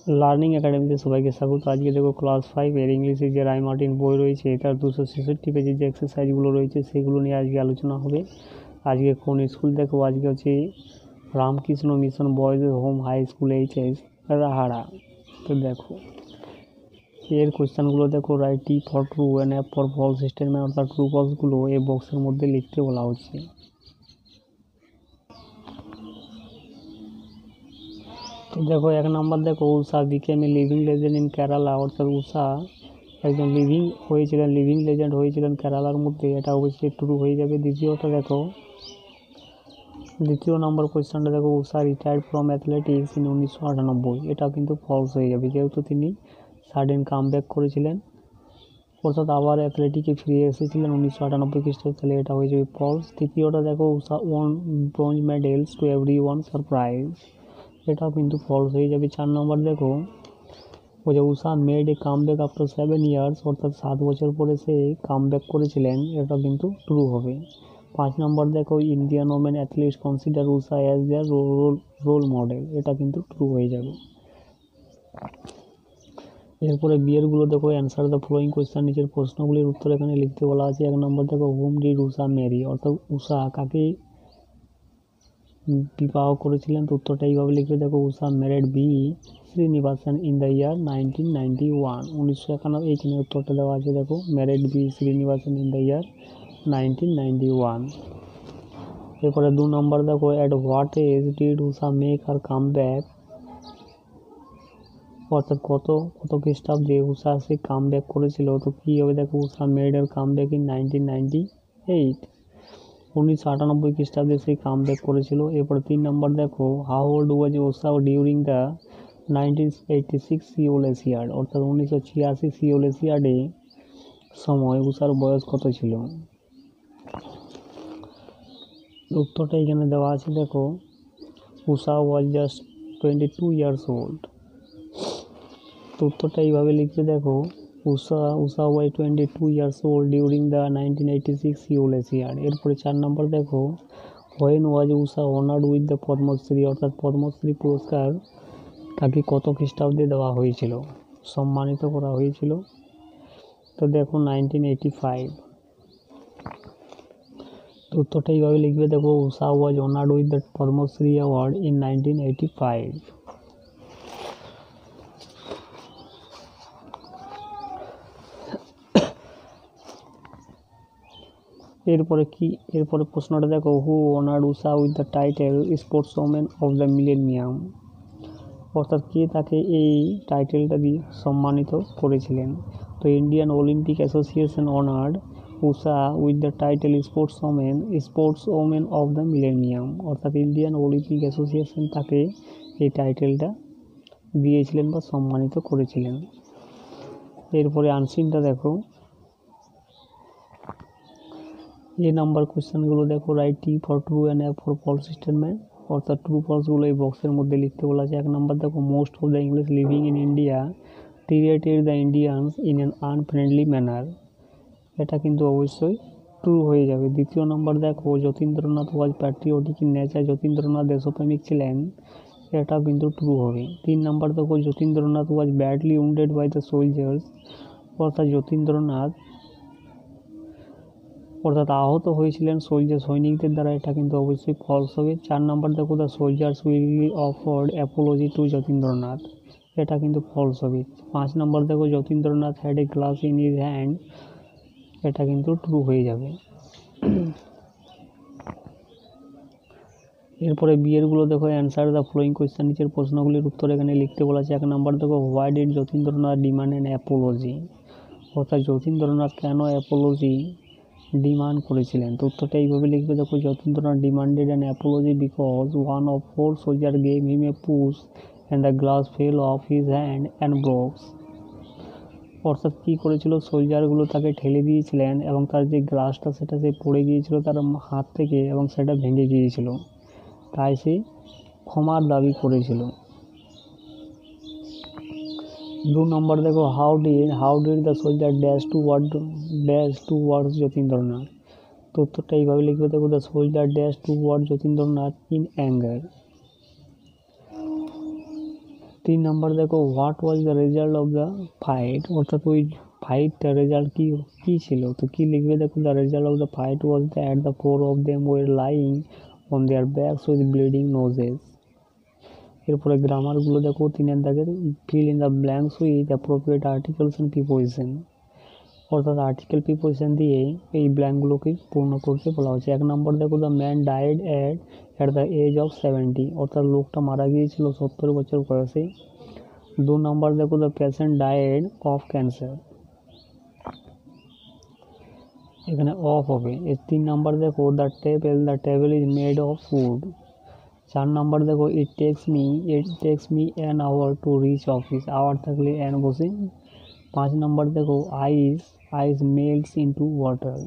Learning একাডেমিতে সবাইকে স্বাগত। আজকে দেখো ক্লাস 5 এর ইংলিশে যে রাইমার্টিন বই রয়েছে তার 266 পেজের যে এক্সারসাইজগুলো রয়েছে সেগুলো নিয়ে আজকে আলোচনা হবে। আজকে কোন স্কুল দেখো, আজকে হচ্ছে Ramakrishna mission boys home high school HS Rahara. তো দেখো এর কোয়েশ্চেনগুলো দেখো, right T for true and F for false statement অর্থাৎ ট্রু ফলসগুলো এই বক্সের মধ্যে লিখতে বলা হচ্ছে। তো দেখো 1 নম্বর দেখো, Usha became a living legend in Kerala, অর্থাৎ উষা একজন লিভিং লেজেন্ড হয়েছিলেন কেরালার মধ্যে, এটা অবশ্যই ট্রু হয়ে যাবে। দ্বিতীয় নম্বর কোয়েশ্চেনটা দেখো, উষা রিটায়ার্ড ফ্রম অ্যাথলেটিক্স ইন 1998, এটা কিন্তু ফলস হয়ে যাবে, যেহেতু তিনি সাডেন কামব্যাক করেছিলেন, অর্থাৎ আবার অ্যাথলেটিকে ফিরে এসেছিলেন 1998 খ্রিস্টাব্দে, তাহলে এটা হয়ে যাবে ফলস। তৃতীয়টা দেখো, Usha won bronze medals to everyone surprise, এটাও কিন্তু ফলস হয়ে যাবে। 4 নম্বর দেখো, Usha made a comeback after 7 years, অর্থাৎ 7 বছর পরে সে কামব্যাক করেছিলেন, এটা কিন্তু ট্রু হবে। 5 নম্বর দেখো, Indian women athletes consider Usha as their role model, এটা কিন্তু ট্রু হয়ে যাবে। এরপরে বিয়েরগুলো দেখো, অ্যান্সার দ্য ফলোয়িং কোয়েশ্চেন, নিচের প্রশ্নগুলির উত্তর এখানে লিখতে বলা আছে। 1 নম্বর দেখো, হুম ডিড উষা ম্যারি, অর্থাৎ উষা কাকে বিবাহ করেছিলেন, তো উত্তরটা এইভাবে লিখবে। দেখো, Usha married B Srinivasan in the year 1991, 1991, এইখানে উত্তরটা দেওয়া আছে। দেখো, married B Srinivasan in the year 1991। এরপরে 2 নম্বর দেখো, at what age did Usha make her come back, অর্থাৎ কত খ্রিস্টাব্দে উষা সে কাম ব্যাক করেছিল, তো কী হবে দেখো, Usha made her come back in 1998, 1998 খ্রিস্টাব্দে সে কাম ব্যাক করেছিল। এরপর 3 নম্বর দেখো, how old was Usha during the 1986 Seoul Asiad, অর্থাৎ 1986 সিওল এশিয়াডে সময় উষার বয়স কত ছিল, উত্তরটা এখানে দেওয়া আছে। দেখো, Usha was just 22 years old, তো উত্তরটা এইভাবে লিখবে। দেখো, Usha was 22 years old during the 1986 Seoul Asiad. এরপরে 4 নম্বর দেখো, when was Usha honoured with the Padma Shri, অর্থাৎ পদ্মশ্রী পুরস্কার তাকে কত খ্রিস্টাব্দে দেওয়া হয়েছিল, সম্মানিত করা হয়েছিল, তো দেখো 1985, উত্তরটা এইভাবে লিখবে। দেখো, Usha was honoured with the Padma Shri award in 1985। এরপরে প্রশ্নটা দেখো, who honoured Usha with the title sports women of the millennium, অর্থাৎ কে তাকে এই টাইটেলটা দিয়ে সম্মানিত করেছিলেন, তো Indian Olympic Association honoured Usha with the title sports women of the millennium, অর্থাৎ ইন্ডিয়ান অলিম্পিক অ্যাসোসিয়েশন তাকে এই টাইটেলটা দিয়েছিলেন বা সম্মানিত করেছিলেন। এরপরে আনসিনটা দেখো, এ নাম্বার কোয়েশ্চেনগুলো দেখো, right T for true and F for false statement, অর্থাৎ ট্রু ফলসগুলো এই বক্সের মধ্যে লিখতে বলা আছে। 1 নম্বর দেখো, most of the English living in India treated the Indians in an unfriendly manner, এটা কিন্তু অবশ্যই ট্রু হয়ে যাবে। 2 নম্বর দেখো, Jatindranath was patriotic in nature, Jatindranath দেশপ্রেমিক ছিলেন, এটাও কিন্তু ট্রু হবে। 3 নম্বর দেখো, Jatindranath was badly wounded by the soldiers, অর্থাৎ আহত হয়েছিলেন সৈনিকদের দ্বারা, এটা কিন্তু অবশ্যই ফলস হবে। 4 নম্বর দেখো, the soldiers willy offered apology to Jatindranath, এটা কিন্তু ফলস হবে। 5 নম্বর দেখো, Jatindranath had a glass in his hand, এটা কিন্তু ট্রু হয়ে যাবে। এরপরে বিয়েরগুলো দেখো, অ্যান্সার দ্য ফলোয়িং কোয়েশ্চেন, নিচের প্রশ্নগুলির উত্তর এখানে লিখতে বলা আছে। 1 নম্বর দেখো, why did Jatindranath demand an Apology, অর্থাৎ যতীন্দ্রনাথ কেন অ্যাপোলজি ডিমান্ড করেছিলেন, তো উত্তরটা এইভাবে লিখবে। দেখো, Jatindranath demanded an Apology because one of 4 soldier gave him A push and the glass fail of his hand and brooks, অর্থাৎ কী করেছিল, সোলজারগুলো তাকে ঠেলে দিয়েছিলেন এবং তার যে গ্লাসটা সেটা সে পড়ে গিয়েছিল তার হাত থেকে এবং সেটা ভেঙে গিয়েছিল, তাই সে ক্ষমার দাবি করেছিল। 2 নম্বর দেখো, how did the soldier dash towards Jatindranath, তো উত্তরটা এইভাবে লিখবে। দেখো, the soldier dash towards Jatindranath in anger. 3 number দেখো what was the result of the fight, অর্থাৎ ওই ফাইটটার রেজাল্ট কি ছিল, তো কি লিখবে দেখো, the result of the fight was that the 4 of them were lying on their backs with bleeding noses। এরপরে গ্রামারগুলো দেখো 3 দাগের feel in the blanks with appropriate articles and preposition, অর্থাৎ আর্টিকেল প্রিপোজিশন দিয়ে এই ব্ল্যাঙ্কগুলোকে পূর্ণ করতে বলা হচ্ছে। 1 নম্বর দেখো the man died at the age of 70, অর্থাৎ লোকটা মারা গিয়েছিল 70 বছর বয়সে। 2 নম্বর দেখো the patient died of cancer, এখানে অফ হবে। 3 নম্বর দেখো the table is made of wood. 4 নম্বর দেখো it takes me an hour to reach office, hour থাকলে অ্যান বসে। 5 নম্বর দেখো আইস মেল্টস ইনটু ওয়াটার।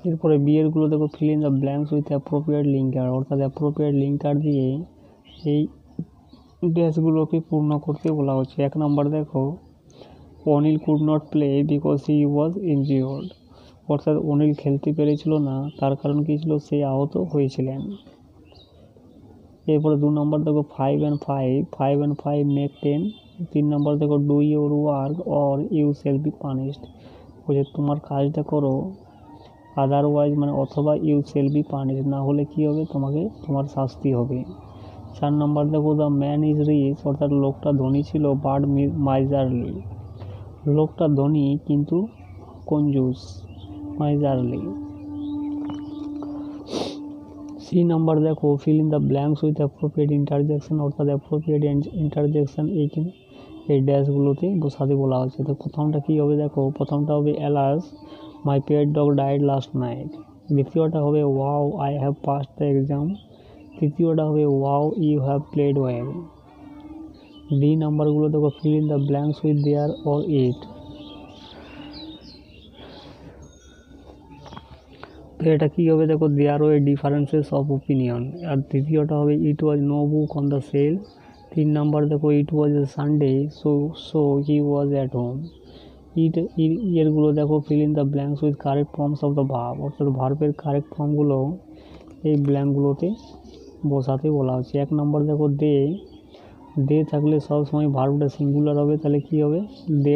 এরপরে বিয়েরগুলো দেখো fill in the blanks with appropriate linker, অর্থাৎ অ্যাপ্রোপ্রিয়েট লিঙ্কার দিয়ে এই ড্যাশগুলোকে পূর্ণ করতে বলা হচ্ছে। 1 নম্বর দেখো Anil could not play because he was injured, অর্থাৎ অনিল খেলতে পেরেছিল না, তার কারণ কী ছিল, সে আহত হয়েছিলেন। এরপরে 2 নম্বর দেখো 5 and 5 মেক 10। 3 নম্বর দেখো do your work or you shall be punished, বলছে তোমার কাজটা করো, আদারওয়াইজ মানে অথবা ইউ শ্যাল বি পানিশড, না হলে কী হবে, তোমার শাস্তি হবে। 4 নম্বর দেখো দ্য ম্যান ইজ রিচ, অর্থাৎ লোকটা ধনী ছিল বাট মাইজারলি, লোকটা ধনী কিন্তু কঞ্জুস, মাইজারলি। 3 নম্বর দেখো fill in the blanks with appropriate interjection, অর্থাৎ অ্যাপ্রোপ্রিয়েট ইন্টারজেকশন এই ড্যাশগুলোতে বসাতে বলা হচ্ছে। তো প্রথমটা কী হবে দেখো, প্রথমটা হবে alas my pet dog died last night. দ্বিতীয়টা হবে wow I have passed the exam. তৃতীয়টা হবে wow you have played well. D নাম্বারগুলো দেখো fill in the blanks with there or it. তো এটা কী হবে দেখো, there were differences of opinion. আর তৃতীয়টা হবে it was no book on the sale. 3 number দেখো it was a Sunday so he was at home. এরগুলো দেখো fill in the blanks with correct forms of the verb, অর্থাৎ ভার্বের correct ফর্মগুলো এই ব্ল্যাঙ্কগুলোতে বসাতে বলা হচ্ছে। 1 নম্বর দেখো দে থাকলে সবসময় ভার্বটা সিঙ্গুলার হবে, তাহলে কী হবে, দে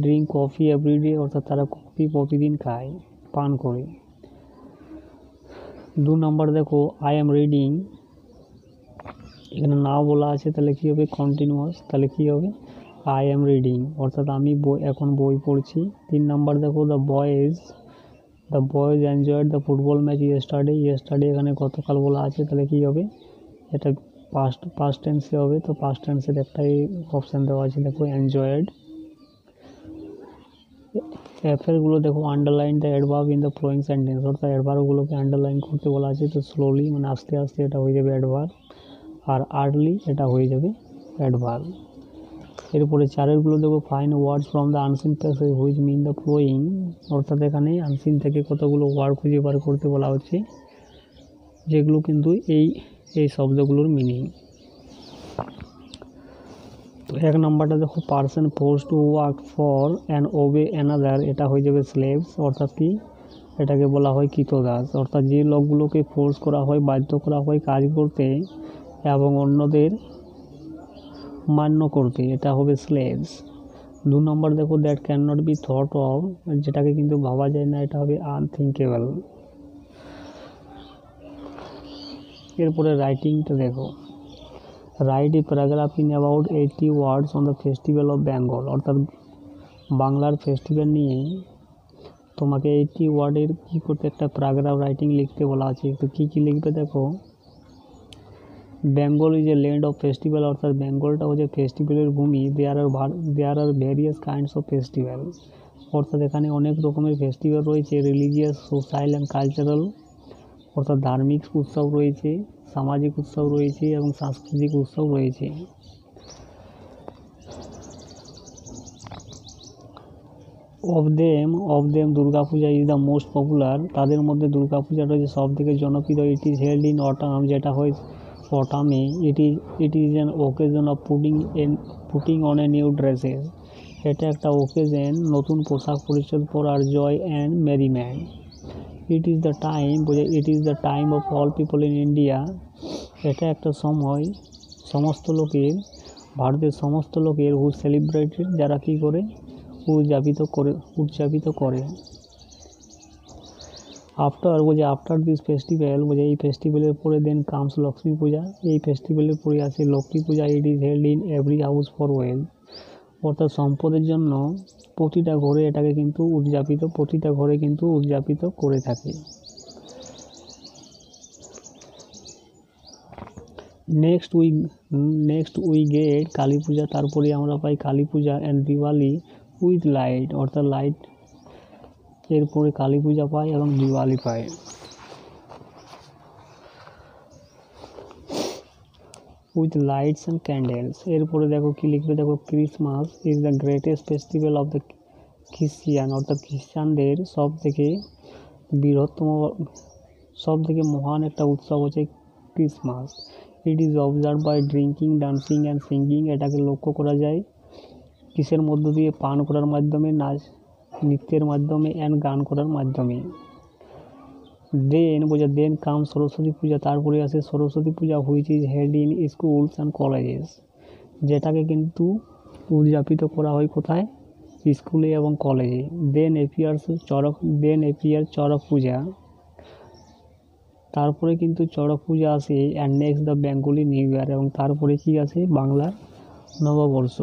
ড্রিঙ্ক কফি এভরিডে, অর্থাৎ তারা কফি প্রতিদিন খায়, পান করে। 2 নম্বর দেখো আই অ্যাম রিডিং, এখানে নাও বলা আছে, তাহলে কী হবে, কন্টিনিউয়াস, তাহলে কী হবে, আই অ্যাম রিডিং, অর্থাৎ আমি এখন বই পড়ছি। 3 নম্বর দেখো the boys enjoyed the football match yesterday, এখানে গতকাল বলা আছে, তাহলে কী হবে, এটা পাস্ট টেন্সে হবে, তো পাস্ট টেন্সের একটাই অপশান দেওয়া আছে দেখো এনজয়েড। এফেরগুলো দেখো underline the adverb in the following sentence, অর্থাৎ অ্যাডভার্বগুলোকে আন্ডারলাইন করতে বলা আছে, তো স্লোলি মানে আস্তে আস্তে এটা হয়ে যাবে অ্যাডভার্ব, আর আর্লি এটা হয়ে যাবে অ্যাডভার্ব। এরপরে 4এরগুলো দেখো find words from the unseen passage which mean the following, অর্থাৎ এখানে আনসিন থেকে কতগুলো ওয়ার্ড খুঁজে বার করতে বলা হচ্ছে, যেগুলো কিন্তু এই শব্দগুলোর মিনিং। তো 1 নম্বরটা দেখো person force to work for and obey another, এটা হয়ে যাবে স্লেভস, অর্থাৎ কি, এটাকে বলা হয় কৃতদাস, অর্থাৎ যে লোকগুলোকে ফোর্স করা হয়, বাধ্য করা হয় কাজ করতে এবং অন্যদের মান্য করতে, এটা হবে স্লেভস। 2 নম্বর দেখো that can not be thought of, যেটাকে কিন্তু ভাবা যায় না, এটা হবে আনথিঙ্কেবল। এরপরে রাইটিংটা দেখো, write a paragraph in about 80 words on the festival of Bengal, অর্থাৎ বাংলার ফেস্টিভ্যাল নিয়ে তোমাকে 80 ওয়ার্ডের কী করতে একটা প্যারাগ্রাফ রাইটিং লিখতে বলা আছে। তো কী লিখবে দেখো, Bengal is a land of festival, অর্থাৎ বেঙ্গলটা হচ্ছে ফেস্টিভ্যালের ভূমি। দেয়ার আর ভেরিয়াস কাইন্ডস অফ ফেস্টিভ্যাল, অর্থাৎ এখানে অনেক রকমের ফেস্টিভ্যাল রয়েছে, রিলিজিয়াস, সোশ্যাল অ্যান্ড কালচারাল, অর্থাৎ ধার্মিক উৎসব রয়েছে, সামাজিক উৎসব রয়েছে এবং সাংস্কৃতিক উৎসব রয়েছে। Of them Durga Puja is the most popular, তাদের মধ্যে দুর্গাপূজাটা হচ্ছে সব থেকে জনপ্রিয়। It is held in autumn, যেটা হয় অটামে। It is an occasion of putting on a new dresses, এটা একটা ওকেজন, নতুন পোশাক পরিচ্ছদ পরার, joy and merriment. It is the time of all people in India. এটা একটা সময় সমস্ত লোকের, ভারতের সমস্ত লোকের, হু সেলিব্রেটেড, যারা কী করে উদযাপিত করে। আফটার দিস ফেস্টিভ্যাল, এই ফেস্টিভ্যালের পরে দেন কামস লক্ষ্মী পূজা। এই ফেস্টিভ্যালের পরে আসে Lakshmi Puja. It is held in every house for wealth, অর্থাৎ সম্পদের জন্য প্রতিটা ঘরে এটাকে কিন্তু উদযাপিত করে থাকে। Next we get Kali Puja. তারপরে আমরা পাই Kali Puja and Diwali with light, অর্থাৎ লাইট। এরপরে কালী পূজা পাই এবং দিওয়ালি পাই। With lights and candles. এরপরে দেখো কি লিখবে, দেখো Christmas is the greatest festival of the Christian, অর্থাৎ খ্রিস্টানদের সব থেকে মহান একটা উৎসব হচ্ছে ক্রিসমাস। It is observe by drinking, dancing and singing. এটাকে লক্ষ্য করা যায় কিসের মধ্য দিয়ে? পান করার মাধ্যমে, নাচ নৃত্যের মাধ্যমে অ্যান্ড গান করার মাধ্যমে। দেন কাম সরস্বতী পূজা। তারপরে আসে Saraswati Puja, which is held in schools and colleges. যেটাকে কিন্তু উদযাপিত করা হয় কোথায়? স্কুলে এবং কলেজে। Then appear Charak Puja. তারপরে কিন্তু চড়ক পূজা আসে। And next the Bengali new year, এবং তারপরে কি আসে? বাংলার নববর্ষ।